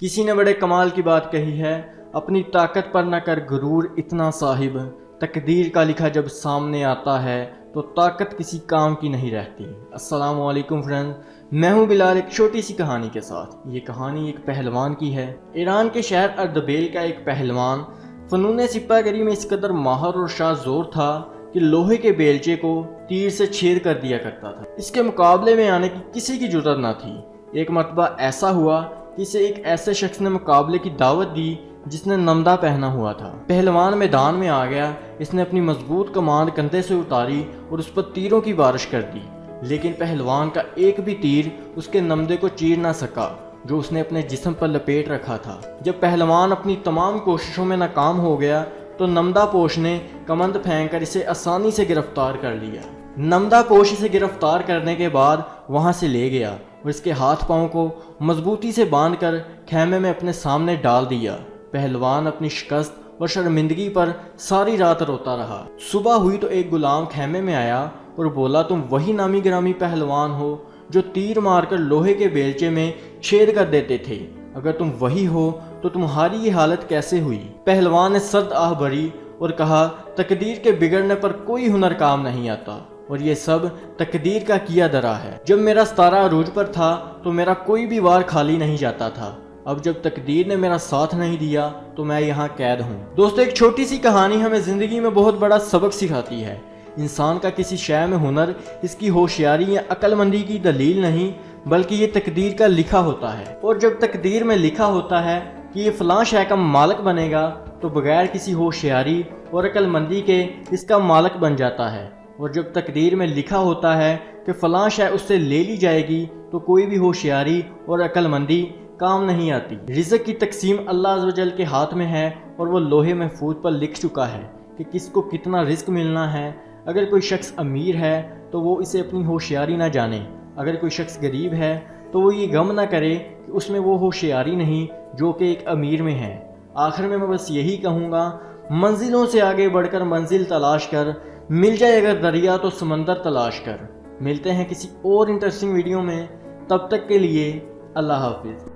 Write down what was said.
کسی نے بڑے کمال کی بات کہی ہے، اپنی طاقت پر نہ کر غرور اتنا صاحب، تقدیر کا لکھا جب سامنے آتا ہے تو طاقت کسی کام کی نہیں رہتی۔ السلام علیکم فرینڈ، میں ہوں بلال ایک چھوٹی سی کہانی کے ساتھ۔ یہ کہانی ایک پہلوان کی ہے۔ ایران کے شہر اردبیل کا ایک پہلوان فنون سپہ گری میں اس قدر ماہر اور شاہ زور تھا کہ لوہے کے بیلچے کو تیر سے چھید کر دیا کرتا تھا۔ اس کے مقابلے میں آنے کی کسی کی جرات نہ تھی۔ ایک مرتبہ ایسا ہوا کہ اسے ایک ایسے شخص نے مقابلے کی دعوت دی جس نے نمدہ پہنا ہوا تھا۔ پہلوان میدان میں آ گیا، اس نے اپنی مضبوط کمان کندھے سے اتاری اور اس پر تیروں کی بارش کر دی، لیکن پہلوان کا ایک بھی تیر اس کے نمدے کو چیر نہ سکا جو اس نے اپنے جسم پر لپیٹ رکھا تھا۔ جب پہلوان اپنی تمام کوششوں میں ناکام ہو گیا تو نمدہ پوش نے کمند پھینک کر اسے آسانی سے گرفتار کر لیا۔ نمدہ پوش اسے گرفتار کرنے کے بعد وہاں سے لے گیا اور اس کے ہاتھ پاؤں کو مضبوطی سے باندھ کر خیمے میں اپنے سامنے ڈال دیا۔ پہلوان اپنی شکست اور شرمندگی پر ساری رات روتا رہا۔ صبح ہوئی تو ایک غلام خیمے میں آیا اور بولا، تم وہی نامی گرامی پہلوان ہو جو تیر مار کر لوہے کے بیلچے میں چھید کر دیتے تھے؟ اگر تم وہی ہو تو تمہاری یہ حالت کیسے ہوئی؟ پہلوان نے سرد آہ بھری اور کہا، تقدیر کے بگڑنے پر کوئی ہنر کام نہیں آتا اور یہ سب تقدیر کا کیا درا ہے۔ جب میرا ستارہ عروج پر تھا تو میرا کوئی بھی وار خالی نہیں جاتا تھا، اب جب تقدیر نے میرا ساتھ نہیں دیا تو میں یہاں قید ہوں۔ دوستو، ایک چھوٹی سی کہانی ہمیں زندگی میں بہت بڑا سبق سکھاتی ہے۔ انسان کا کسی شے میں ہنر اس کی ہوشیاری یا عقل مندی کی دلیل نہیں، بلکہ یہ تقدیر کا لکھا ہوتا ہے۔ اور جب تقدیر میں لکھا ہوتا ہے کہ یہ فلاں شے کا مالک بنے گا تو بغیر کسی ہوشیاری اور عقل مندی کے اس کا مالک بن جاتا ہے، اور جب تقدیر میں لکھا ہوتا ہے کہ فلاں شے اس سے لے لی جائے گی تو کوئی بھی ہوشیاری اور عقل مندی کام نہیں آتی۔ رزق کی تقسیم اللہ عز و جل کے ہاتھ میں ہے اور وہ لوہے محفوظ پر لکھ چکا ہے کہ کس کو کتنا رزق ملنا ہے۔ اگر کوئی شخص امیر ہے تو وہ اسے اپنی ہوشیاری نہ جانے، اگر کوئی شخص غریب ہے تو وہ یہ غم نہ کرے کہ اس میں وہ ہوشیاری نہیں جو کہ ایک امیر میں ہے۔ آخر میں بس یہی کہوں گا، منزلوں سے آگے بڑھ کر منزل تلاش کر، مل جائے اگر دریا تو سمندر تلاش کر۔ ملتے ہیں کسی اور انٹرسٹنگ ویڈیو میں، تب تک کے لیے اللہ حافظ۔